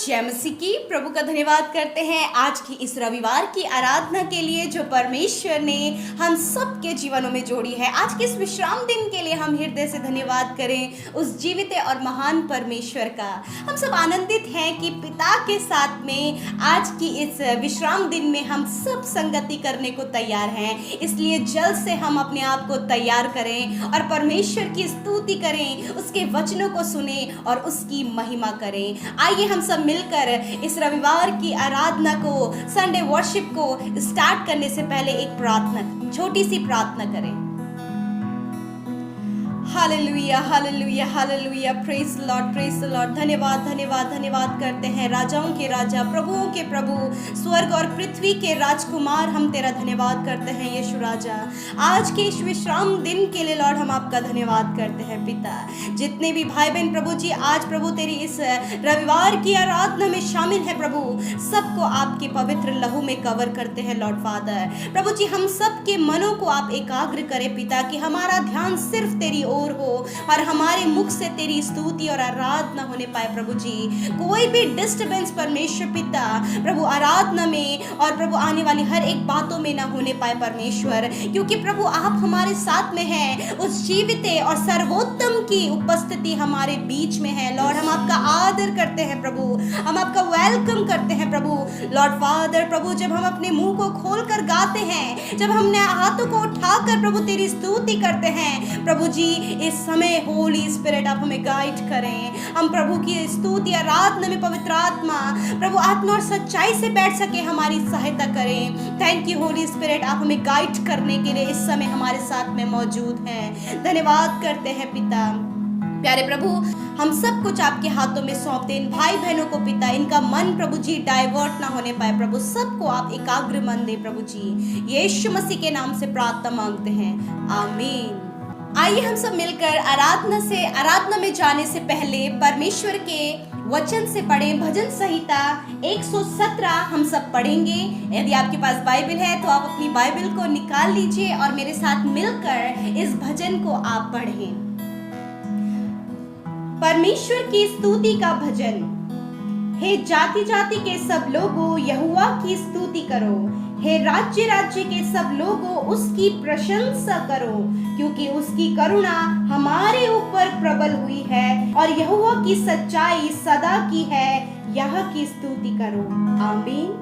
जय मसीह की। प्रभु का धन्यवाद करते हैं आज की इस रविवार की आराधना के लिए जो परमेश्वर ने हम सब के जीवनों में जोड़ी है। आज के इस विश्राम दिन के लिए हम हृदय से धन्यवाद करें उस जीवित और महान परमेश्वर का। हम सब आनंदित हैं कि पिता के साथ में आज की इस विश्राम दिन में हम सब संगति करने को तैयार हैं। इसलिए जल्द से हम अपने आप को तैयार करें और परमेश्वर की स्तुति करें, उसके वचनों को सुने और उसकी महिमा करें। आइए हम सब मिलकर इस रविवार की आराधना को, संडे वर्शिप को स्टार्ट करने से पहले एक प्रार्थना, छोटी सी प्रार्थना करें। Hallelujah hallelujah hallelujah, praise the Lord. धन्यवाद धन्यवाद धन्यवाद करते हैं राजाओं के राजा, प्रभुओं के प्रभु, स्वर्ग और पृथ्वी के राजकुमार, हम तेरा धन्यवाद करते हैं यीशु राजा। आज के इस विश्राम दिन के लिए लॉर्ड हम आपका धन्यवाद करते हैं पिता। जितने भी भाई बहन प्रभु जी आज प्रभु तेरी इस रविवार की आराधना में शामिल है प्रभु, सबको आपके पवित्र लहू में कवर करते हैं लॉर्ड फादर। प्रभु जी हम सबके मनों को आप एकाग्र करें पिता, कि हमारा ध्यान सिर्फ तेरी ओर हो और हमारे मुख से तेरी स्तुति और आराधना होने पाए प्रभु जी। कोई भी डिस्टर्बेंस परमेश्वर पिता प्रभु आराधना में और प्रभु आने वाली हर एक बातों में ना होने पाए परमेश्वर, क्योंकि प्रभु आप हमारे साथ में हैं। उस जीवित और सर्वोत्तम की उपस्थिति हमारे बीच में है लॉर्ड। हम आपका आदर करते हैं प्रभु, हम आपका वेलकम करते हैं प्रभु लॉर्ड फादर। प्रभु जब हम अपने मुंह को खोलकर गाते हैं, जब हमने हाथों को उठाकर प्रभु तेरी स्तुति करते हैं प्रभु जी, इस समय होली स्पिरिट आप हमें गाइड करें। हम प्रभु की स्तुति आराधना में पवित्र आत्मा प्रभु आत्मा और सच्चाई से बैठ सके, हमारी सहायता करें। थैंक यू होली स्पिरिट, आप हमें गाइड करने के लिए इस समय हमारे साथ में मौजूद हैं। धन्यवाद करते हैं पिता। प्यारे प्रभु हम सब कुछ आपके हाथों में सौंपते हैं। इन भाई बहनों को पिता, इनका मन प्रभु जी डाइवर्ट ना होने पाए प्रभु, सबको आप एकाग्र मन दे प्रभु जी। यीशु मसीह के नाम से प्रार्थना मांगते हैं, आमीन। आइए हम सब मिलकर आराधना में जाने से पहले परमेश्वर के वचन से पढ़ें। भजन संहिता 117 हम सब पढ़ेंगे। यदि आपके पास बाइबल है तो आप अपनी बाइबल को निकाल लीजिए और मेरे साथ मिलकर इस भजन को आप पढ़ें। परमेश्वर की स्तुति का भजन। हे जाति जाति के सब लोगों यहोवा की स्तुति करो, हे राज्य राज्य के सब लोगों उसकी प्रशंसा करो, क्योंकि उसकी करुणा हमारे ऊपर प्रबल हुई है और यहोवा की सच्चाई सदा की है। यह की स्तुति करो, आमीन।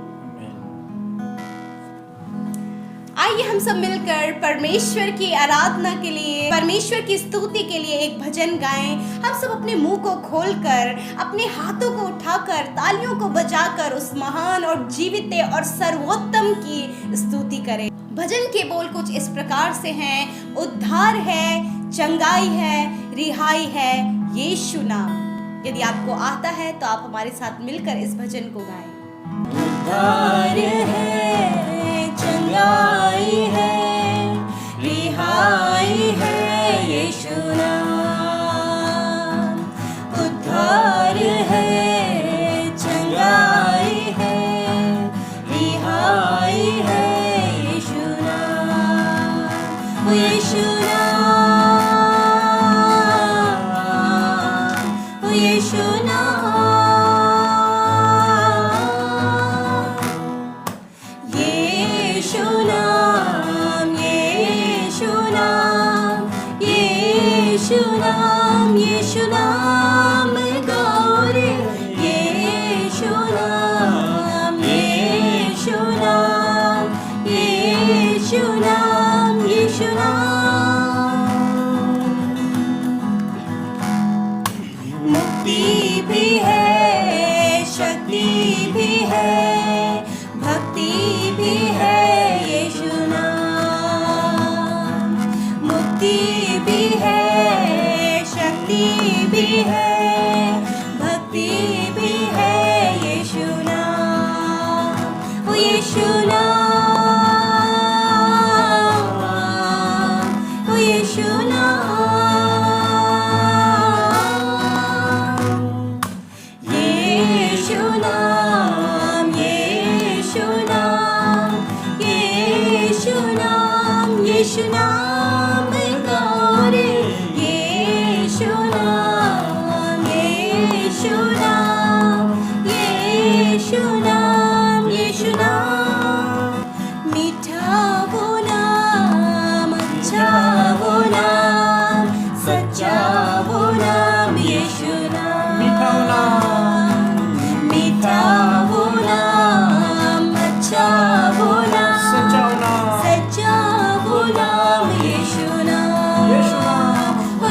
आइए हम सब मिलकर परमेश्वर की आराधना के लिए, परमेश्वर की स्तुति के लिए एक भजन गाएं। हम सब अपने मुंह को खोलकर, अपने हाथों को उठाकर, तालियों को बजाकर उस महान और जीवित और सर्वोत्तम की स्तुति करें। भजन के बोल कुछ इस प्रकार से हैं। उद्धार है, चंगाई है, रिहाई है यीशु नाम। यदि आपको आता है तो आप हमारे साथ मिलकर इस भजन को गाएं। उद्धार है, चंगाई है, रिहाई है यीशु नाम। उद्धार है, चंगाई है, रिहाई है यीशु नाम। यीशु नाम, यीशु नाम। यीशु नाम गौरी, यीशु नाम, यीशु नाम, यीशु नाम, यीशु नाम। मुक्ति भी है, शक्ति भी है, भक्ति भी है यीशु नाम। मुक्ति भी है, भी है, भक्ति भी है यीशु नाम। ओ यीशु नाम, ओ यीशु नाम। यीशु नाम, यीशु नाम, यीशु नाम, यीशु नाम गौरी, यीशु नाम, यीशु नाम,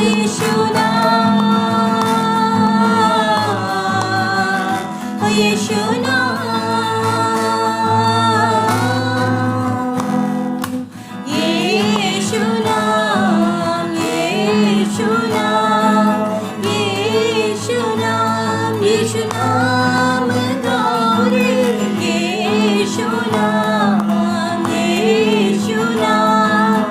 यीशु नाम, यीशु नाम, यीशु नाम, यीशु नाम, यीशु नाम, यीशु नाम गौरे, यीशु नाम, यीशु नाम,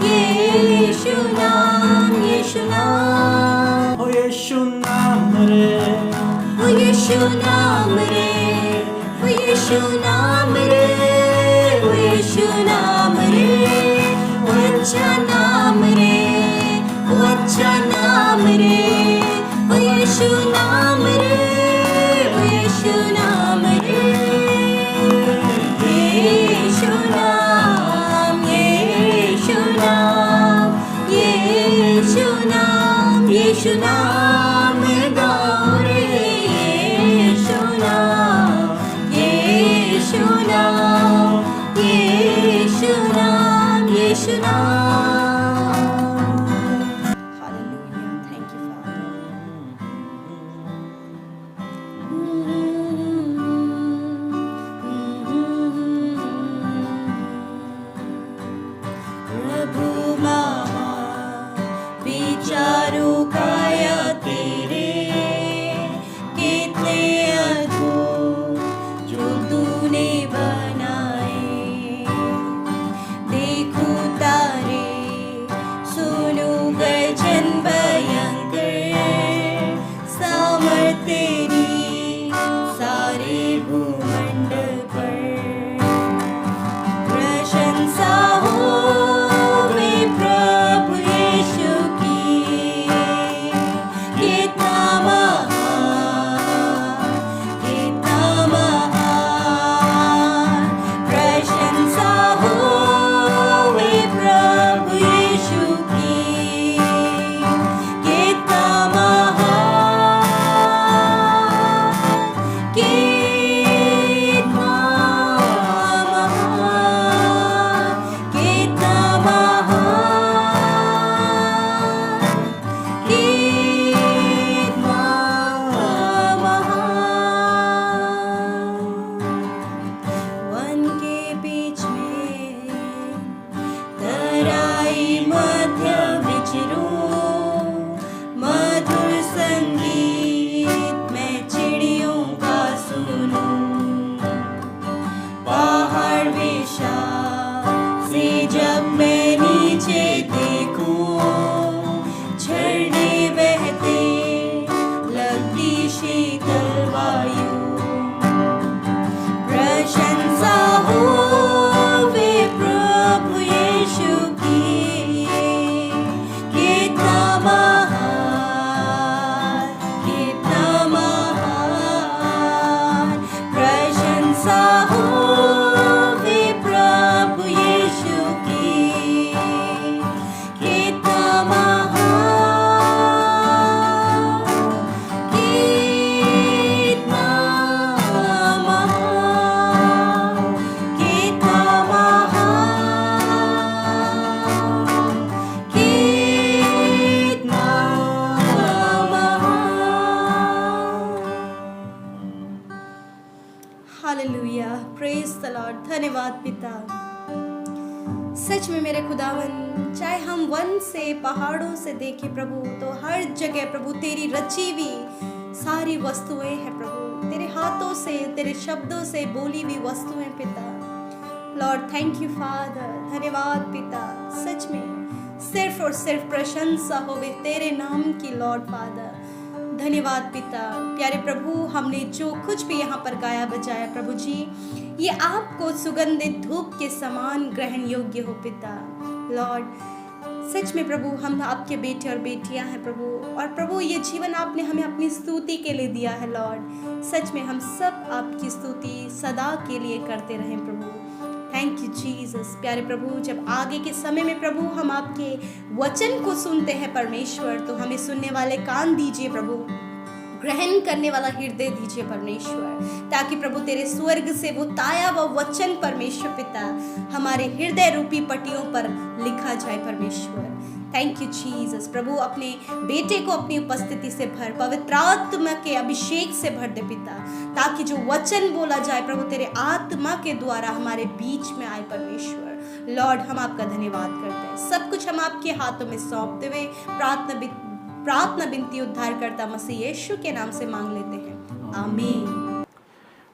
यीशु नाम, यीशु नाम, ओ यीशु नाम रे, ओ यीशु नाम रे, ओ यीशु नाम रे, ओ यीशु नाम रे, ओ अच्छा नाम रे, ओ अच्छा नाम रे, ओ यीशु नाम रे, ओ यीशु नाम रे, यीशु नाम, यीशु नाम, यीशु नाम, यीशु नाम गौरे, यीशु नाम, यीशु नाम, यीशु नाम, यीशु नाम। Hallelujah. Thank you, Father. प्रभु मामा विचारों काया तेरे, कितने अद्भुत जो तूने बनाए। देखूं तारे, सुनूं गर्जन भयंकर, सामर्थ तेरी सारे भूमंडल पर। प्रशंसा हो वे प्रभु यीशु की, कितना महान, कितना महान। प्रशंसा हो वे प्रभु यीशु की, कितना महान, कितना महान, कितना महान, कितना महान। वन के बीच में तराई मध्य विचरूं, मधुर संगीत मैं चिड़ियों का सुनूं। पहाड़ विशाल से जब मैं नीचे देखूं, झरने बहते लगती शीतल वायु। प्रशंसा हो वे प्रभु यीशु की, कितना महान, कितना महान। प्रशंसा हो वे प्रभु यीशु की, कितना महान, कितना महान, कितना महान, कितना महान। Hallelujah, praise the Lord. धन्यवाद पिता। सच में मेरे खुदावन, चाहे हम वन से पहाड़ों से देखें प्रभु, तो हर जगह प्रभु तेरी रची हुई सारी वस्तुएं हैं प्रभु, तेरे हाथों से, तेरे शब्दों से बोली हुई वस्तुएं पिता। लॉर्ड थैंक यू फादर, धन्यवाद पिता। सच में सिर्फ और सिर्फ प्रशंसा होवे तेरे नाम की लॉर्ड फादर। धन्यवाद पिता। प्यारे प्रभु, हमने जो कुछ भी यहाँ पर गाया बजाया प्रभु जी, ये आपको सुगंधित धूप के समान ग्रहण योग्य हो पिता। लॉर्ड सच में प्रभु, हम आपके बेटे और बेटियां हैं प्रभु, और प्रभु ये जीवन आपने हमें अपनी स्तुति के लिए दिया है लॉर्ड। सच में हम सब आपकी स्तुति सदा के लिए करते रहें प्रभु। Thank you Jesus. प्यारे प्रभु, जब आगे के समय में प्रभु हम आपके वचन को सुनते हैं परमेश्वर, तो हमें सुनने वाले कान दीजिए प्रभु, ग्रहण करने वाला हृदय दीजिए परमेश्वर, ताकि प्रभु तेरे स्वर्ग से वो ताया व वचन परमेश्वर पिता हमारे हृदय रूपी पट्टियों पर लिखा जाए परमेश्वर। Thank you Jesus. प्रभु अपने बेटे को अपनी उपस्थिति से भर, पवित्र आत्मा के अभिषेक से भर दे पिता, ताकि जो वचन बोला जाए प्रभु तेरे आत्मा के द्वारा हमारे बीच में आए परमेश्वर। लॉर्ड, हम आपका धन्यवाद करते हैं, सब कुछ हम आपके हाथों में सौंपते हुए प्रार्थना विनती उद्धारकर्ता मसीह यीशु के नाम से मांग लेते हैं, आमीन।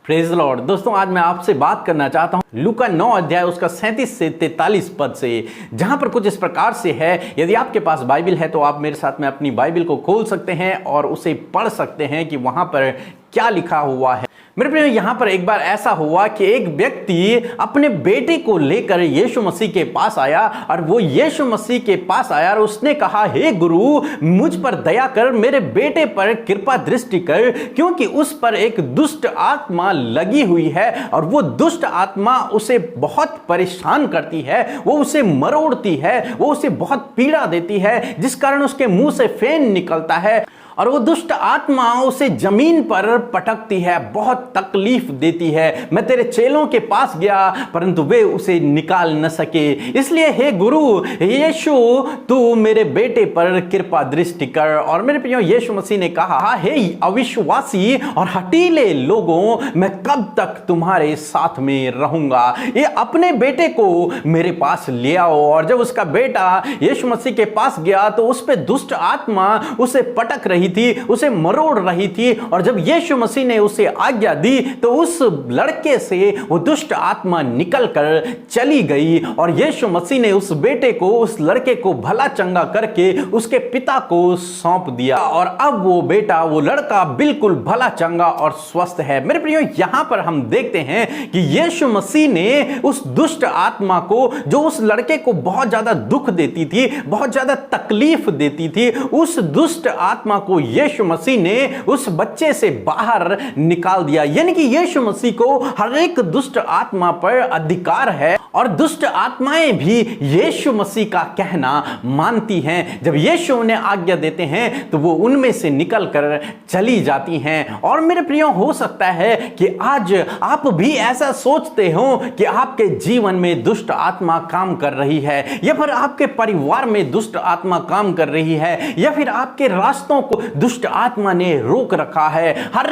Praise Lord. दोस्तों, आज मैं आपसे बात करना चाहता हूं लूका 9 अध्याय उसका 37 से 43 पद से, जहां पर कुछ इस प्रकार से है। यदि आपके पास बाइबल है तो आप मेरे साथ में अपनी बाइबल को खोल सकते हैं और उसे पढ़ सकते हैं कि वहां पर क्या लिखा हुआ है। मेरे प्रिय, यहाँ पर एक बार ऐसा हुआ कि एक व्यक्ति अपने बेटे को लेकर यीशु मसीह के पास आया, और वो यीशु मसीह के पास आया और उसने कहा, हे गुरु, मुझ पर दया कर, मेरे बेटे पर कृपा दृष्टि कर, क्योंकि उस पर एक दुष्ट आत्मा लगी हुई है और वो दुष्ट आत्मा उसे बहुत परेशान करती है, वो उसे मरोड़ती है, वो उसे बहुत पीड़ा देती है, जिस कारण उसके मुंह से फेन निकलता है और वो दुष्ट आत्मा उसे जमीन पर पटकती है, बहुत तकलीफ देती है। मैं तेरे चेलों के पास गया परंतु वे उसे निकाल न सके, इसलिए हे गुरु यीशु, तू मेरे बेटे पर कृपा दृष्टि कर। और मेरे प्रियो, यीशु मसीह ने कहा, हे अविश्वासी और हठीले लोगों, मैं कब तक तुम्हारे साथ में रहूंगा। ये अपने बेटे को मेरे पास ले आओ। और जब उसका बेटा यीशु मसीह के पास गया तो उस पर दुष्ट आत्मा उसे पटक रही थी, उसे मरोड़ रही थी, और जब यीशु मसीह ने उसे आज्ञा दी तो उस लड़के से वो दुष्ट आत्मा निकलकर चली गई। और यीशु मसीह ने उस बेटे को, उस लड़के को भला चंगा करके उसके पिता को सौंप दिया, और अब वो बेटा, वो लड़का बिल्कुल भला चंगा और स्वस्थ है। मेरे प्रियो, यहां पर हम देखते हैं कि यीशु मसीह ने उस दुष्ट आत्मा को, जो उस लड़के को बहुत ज्यादा दुख देती थी, बहुत ज्यादा तकलीफ देती थी, उस दुष्ट आत्मा को यीशु मसीह ने उस बच्चे से बाहर निकाल दिया। यानी कि यीशु मसीह को हर एक दुष्ट आत्मा पर अधिकार है, और दुष्ट आत्माएं भी यीशु मसीह का कहना मानती हैं। जब यीशु उन्हें आज्ञा देते हैं तो वो उनमें से निकलकर चली जाती हैं। और मेरे प्रियो, हो सकता है कि आज आप भी ऐसा सोचते हो कि आपके जीवन में दुष्ट आत्मा काम कर रही है, या फिर आपके परिवार में दुष्ट आत्मा काम कर रही है, या फिर आपके रास्तों को दुष्ट आत्मा ने रोक रखा है। हर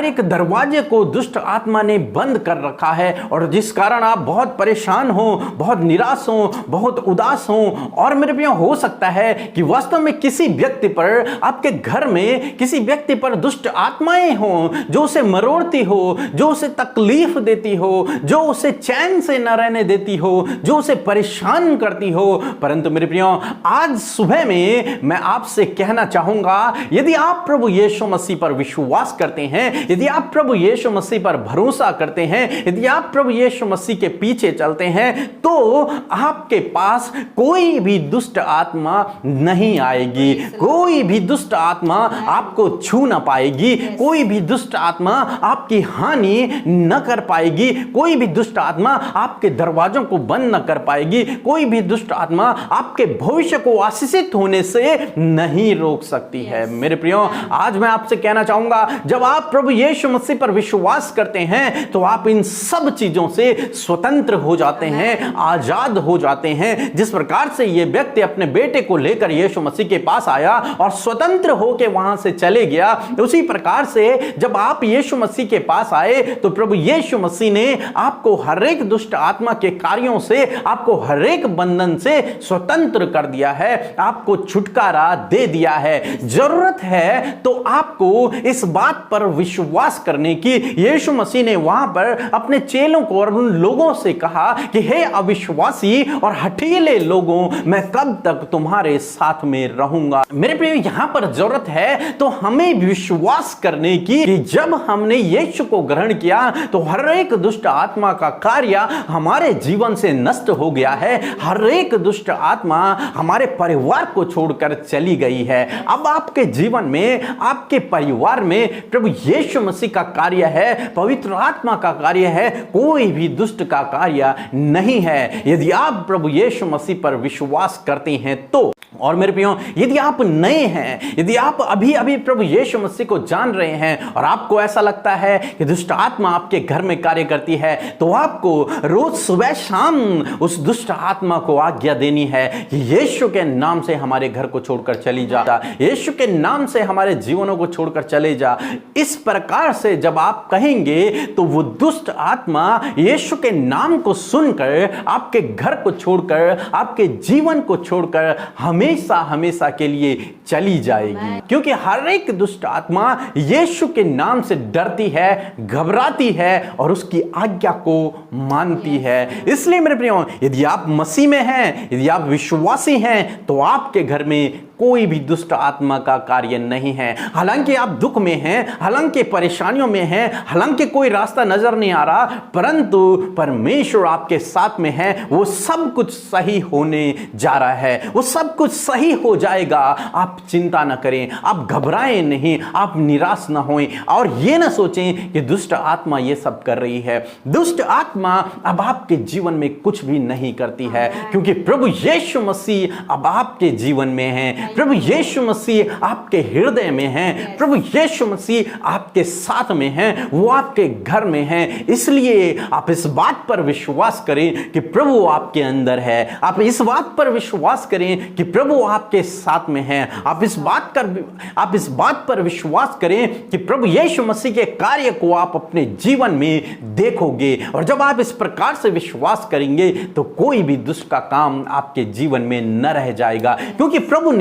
एक दरवाजे को दुष्ट आत्मा ने बंद कर रखा है, और जिस कारण आप बहुत परेशान हो, बहुत निराश हो, बहुत उदास हो। और मेरे प्रिय, हो सकता है कि वास्तव में किसी व्यक्ति पर, आपके घर में किसी व्यक्ति पर दुष्ट आत्माएं हो, जो उसे मरोड़ती हो, जो उसे तकलीफ देती हो, जो उसे चैन से न रहने देती हो, जो उसे परेशान करती हो। परंतु मेरे प्रियो, आज सुबह में मैं आपसे कहना चाहूंगा, यदि आप प्रभु यीशु मसीह पर विश्वास करते हैं, यदि आप प्रभु यीशु मसीह पर भरोसा करते हैं, यदि आप प्रभु यीशु मसीह के पीछे चलते हैं, तो आपके पास कोई भी दुष्ट आत्मा नहीं आएगी, कोई भी दुष्ट आत्मा आपको छू ना पाएगी, कोई भी दुष्ट आत्मा आपकी हानि न कर पाएगी, कोई भी दुष्ट आत्मा आपके दरवाजों को बंद न कर पाएगी, कोई भी दुष्ट आत्मा आपके भविष्य को आशीषित होने से नहीं रोक सकती है। मेरे प्रियो, आज मैं आपसे कहना चाहूंगा, जब आप प्रभु यीशु मसीह पर विश्वास करते हैं तो आप इन सब चीजों से स्वतंत्र हो जाते हैं, आजाद हो जाते हैं। जिस प्रकार से ये व्यक्ति अपने बेटे को लेकर यीशु मसीह के पास आया और स्वतंत्र होकर वहां से चले गया, उसी प्रकार से जब आप यीशु मसीह के पास आए तो प्रभु यीशु मसीह ने आपको हर एक दुष्ट आत्मा के कार्यों से, आपको हर एक बंधन से स्वतंत्र कर दिया है, आपको छुटकारा दे दिया है। जरूरत है तो आपको इस बात पर विश्वास करने की। यीशु मसीह ने वहां पर अपने चेलों को और उन लोगों से कहा कि हे अविश्वासी और हठीले लोगों, मैं कब तक तुम्हारे साथ में रहूंगा। मेरे प्रिय, यहां पर जरूरत है तो हमें विश्वास करने की कि जब हमने यीशु को ग्रहण किया तो हर एक दुष्ट आत्मा का कार्य हमारे जीवन से नष्ट हो गया है, हर एक दुष्ट आत्मा हमारे परिवार को छोड़कर चली गई है। अब आपके जीवन में, आपके परिवार में प्रभु यीशु मसीह का कार्य है, पवित्र आत्मा का कार्य है, कोई भी दुष्ट का कार्य नहीं है, यदि आप प्रभु यीशु मसीह पर विश्वास करते हैं तो। और मेरे प्रियो, यदि आप नए हैं, यदि आप अभी अभी प्रभु यीशु मसीह को जान रहे हैं और आपको ऐसा लगता है कि दुष्ट आत्मा आपके घर में कार्य करती है, तो आपको रोज सुबह शाम उस दुष्ट आत्मा को आज्ञा देनी है कि यीशु के नाम से हमारे घर को छोड़कर चली जा, यीशु के नाम से हमारे जीवनों को छोड़कर चले जा। इस प्रकार से जब आप कहेंगे तो वो दुष्ट आत्मा यीशु के नाम को सुनकर आपके घर को छोड़कर, आपके जीवन को छोड़कर हमेशा हमेशा के लिए चली जाएगी। क्योंकि हर एक दुष्ट आत्मा यीशु के नाम से डरती है, घबराती है और उसकी आज्ञा को मानती है। इसलिए मेरे प्रियो, यदि आप मसीह में हैं, यदि आप विश्वासी हैं, तो आपके घर में कोई भी दुष्ट आत्मा का कार्य नहीं है। हालांकि आप दुख में हैं, हालांकि परेशानियों में हैं, हालांकि कोई रास्ता नजर नहीं आ रहा, परंतु परमेश्वर आपके साथ में है। वो सब कुछ सही होने जा रहा है, वो सब कुछ सही हो जाएगा। आप चिंता ना करें, आप घबराएं नहीं, आप निराश ना होएं और ये ना सोचें कि दुष्ट आत्मा ये सब कर रही है। दुष्ट आत्मा अब आपके जीवन में कुछ भी नहीं करती है, क्योंकि प्रभु यीशु मसीह अब आपके जीवन में है। प्रभु यीशु मसीह आपके हृदय में है, प्रभु यीशु मसीह आपके साथ में है, वो आपके घर में है। इसलिए आप इस बात पर विश्वास करें कि प्रभु आपके अंदर है। आप इस बात पर विश्वास करें कि प्रभु आपके साथ में है। आप इस बात पर विश्वास करें कि प्रभु यीशु मसीह के कार्य को आप अपने जीवन में देखोगे। और जब आप इस प्रकार से विश्वास करेंगे तो कोई भी दुष्ट का काम आपके जीवन में न रह जाएगा, क्योंकि प्रभु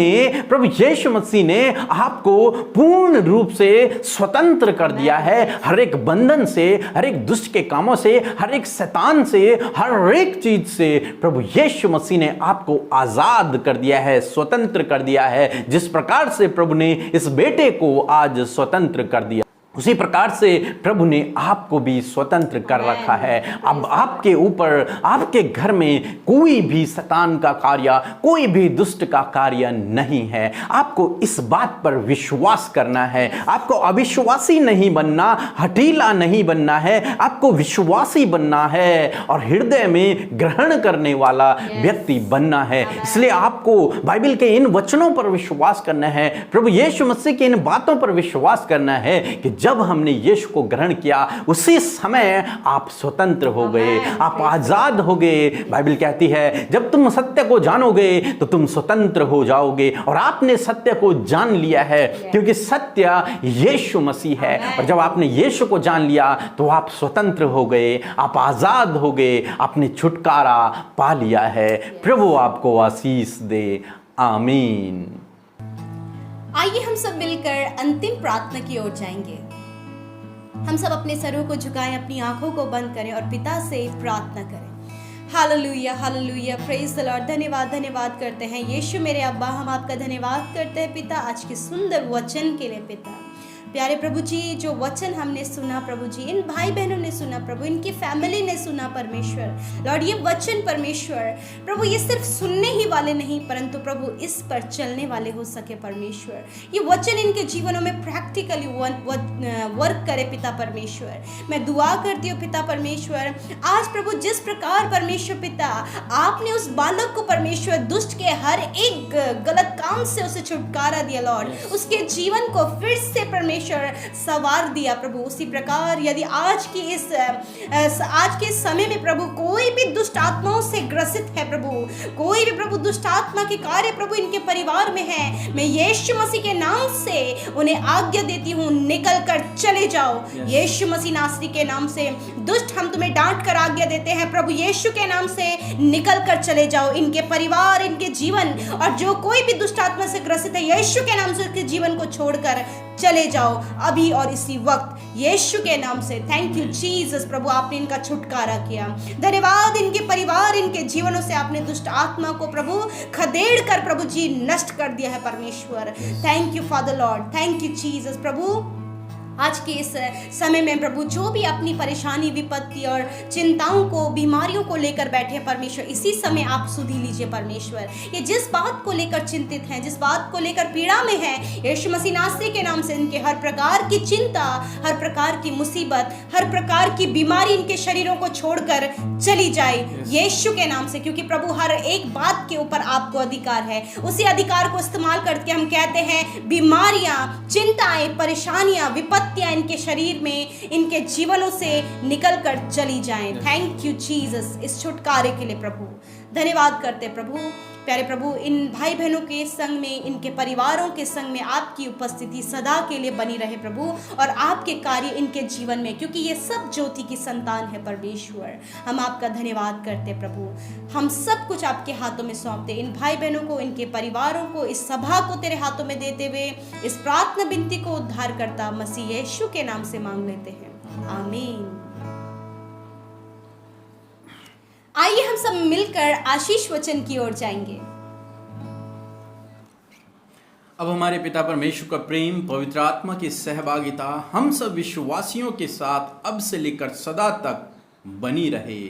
यीशु मसीह ने आपको पूर्ण रूप से स्वतंत्र कर दिया है हर एक बंधन से, हर एक दुष्ट के कामों से, हर एक शैतान से, हर एक चीज से। प्रभु यीशु मसीह ने आपको आजाद कर दिया है, स्वतंत्र कर दिया है। जिस प्रकार से प्रभु ने इस बेटे को आज स्वतंत्र कर दिया, उसी प्रकार से प्रभु ने आपको भी स्वतंत्र कर रखा है। अब आपके ऊपर, आपके घर में कोई भी शैतान का कार्य, कोई भी दुष्ट का कार्य नहीं है। आपको इस बात पर विश्वास करना है। आपको अविश्वासी नहीं बनना, हठीला नहीं बनना है, आपको विश्वासी बनना है और हृदय में ग्रहण करने वाला व्यक्ति बनना है। इसलिए आपको बाइबल के इन वचनों पर विश्वास करना है, प्रभु यीशु मसीह की इन बातों पर विश्वास करना है कि जब हमने यीशु को ग्रहण किया उसी समय आप स्वतंत्र हो गए, आप आजाद हो गए। बाइबल कहती है जब तुम सत्य को जानोगे तो तुम स्वतंत्र हो जाओगे। और आपने सत्य को जान लिया है, क्योंकि सत्य यीशु मसीह है। और जब आपने यीशु को जान लिया तो आप स्वतंत्र हो गए, आप आजाद हो गए, आपने छुटकारा पा लिया है। प्रभु आपको आशीष दे। आमीन। आइए हम सब मिलकर अंतिम प्रार्थना की ओर जाएंगे। हम सब अपने सरों को झुकाएं, अपनी आंखों को बंद करें और पिता से प्रार्थना करें। Hallelujah, hallelujah, praise the Lord. धन्यवाद, धन्यवाद करते हैं यीशु मेरे अब्बा, हम आपका धन्यवाद करते हैं पिता आज के सुंदर वचन के लिए। पिता प्यारे प्रभु जी, जो वचन हमने सुना प्रभु जी, इन भाई बहनों ने सुना प्रभु, इनकी फैमिली ने सुना परमेश्वर। लॉर्ड ये वचन परमेश्वर प्रभु ये सिर्फ सुनने ही वाले नहीं, परंतु प्रभु इस पर चलने वाले हो सके परमेश्वर। ये वचन इनके जीवनों में प्रैक्टिकली वर्क करे पिता परमेश्वर। मैं दुआ करती हूँ पिता परमेश्वर, आज प्रभु जिस प्रकार परमेश्वर पिता आपने उस बालक को परमेश्वर दुष्ट के हर एक गलत काम से उसे छुटकारा दिया लॉर्ड, उसके जीवन को फिर से परमेश्वर सवार दिया प्रभु, उसी प्रकार यदि आज के समय में प्रभु कोई भी दुष्ट आत्माओं से ग्रसित है प्रभु, कोई भी प्रभु दुष्ट आत्मा के कार्य प्रभु इनके परिवार में है, मैं यीशु मसीह के नाम से उन्हें आज्ञा देती हूँ, निकल कर चले जाओ यीशु मसीह नासरी के नाम से। दुष्ट हम तुम्हें डांट कर आज्ञा देते हैं प्रभु यीशु के नाम से, निकल कर चले जाओ। इनके परिवार, इनके जीवन और जो कोई भी दुष्ट आत्मा से ग्रसित है यीशु के नाम से उसके जीवन को छोड़कर चले जाओ अभी और इसी वक्त यीशु के नाम से। थैंक यू जीसस प्रभु, आपने इनका छुटकारा किया। धन्यवाद इनके परिवार, इनके जीवनों से आपने दुष्ट आत्मा को प्रभु खदेड़ कर प्रभु जी नष्ट कर दिया है परमेश्वर। Thank you father lord, thank you Jesus प्रभु। आज के इस समय में प्रभु जो भी अपनी परेशानी, विपत्ति और चिंताओं को, बीमारियों को लेकर बैठे हैं परमेश्वर, इसी समय आप सुधी लीजिए परमेश्वर। ये जिस बात को लेकर चिंतित हैं, जिस बात को लेकर पीड़ा में हैं, यीशु मसीह नासरी के नाम से इनके हर प्रकार की चिंता, हर प्रकार की मुसीबत, हर प्रकार की बीमारी इनके शरीरों को छोड़कर चली जाए यीशु के नाम से। क्योंकि प्रभु हर एक बात के ऊपर आपको अधिकार है। उसी अधिकार को इस्तेमाल करके हम कहते हैं बीमारियां, चिंताएं, परेशानियां, विपत्तियां इनके शरीर में, इनके जीवनों से निकल कर चली जाएं। थैंक यू जीसस इस छुटकारे के लिए प्रभु। धन्यवाद करते प्रभु। प्यारे प्रभु, इन भाई बहनों के संग में, इनके परिवारों के संग में आपकी उपस्थिति सदा के लिए बनी रहे प्रभु, और आपके कार्य इनके जीवन में, क्योंकि ये सब ज्योति की संतान है परमेश्वर। हम आपका धन्यवाद करते प्रभु। हम सब कुछ आपके हाथों में सौंपते, इन भाई बहनों को, इनके परिवारों को, इस सभा को तेरे हाथों में देते हुए इस प्रार्थना विनती को उद्धारकर्ता मसीह यीशु के नाम से मांग लेते हैं, आमीन। आइए हम सब मिलकर आशीष वचन की ओर जाएंगे। अब हमारे पिता परमेश्वर का प्रेम, पवित्र आत्मा की सहभागिता हम सब विश्वासियों के साथ अब से लेकर सदा तक बनी रहे,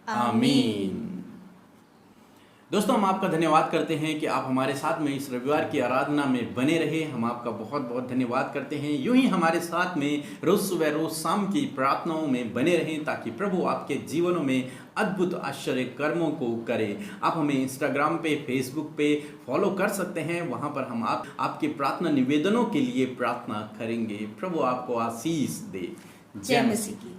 आमीन। दोस्तों, हम आपका धन्यवाद करते हैं कि आप हमारे साथ में इस रविवार की आराधना में बने रहे। हम आपका बहुत बहुत धन्यवाद करते हैं। यूं ही हमारे साथ में रोज सुबह रोज शाम की प्रार्थनाओं में बने रहें, ताकि प्रभु आपके जीवनों में अद्भुत आश्चर्य कर्मों को करे। आप हमें इंस्टाग्राम पे, फेसबुक पे फॉलो कर सकते हैं। वहां पर हम आपके प्रार्थना निवेदनों के लिए प्रार्थना करेंगे। प्रभु आपको आशीष दे। जय मसीह की।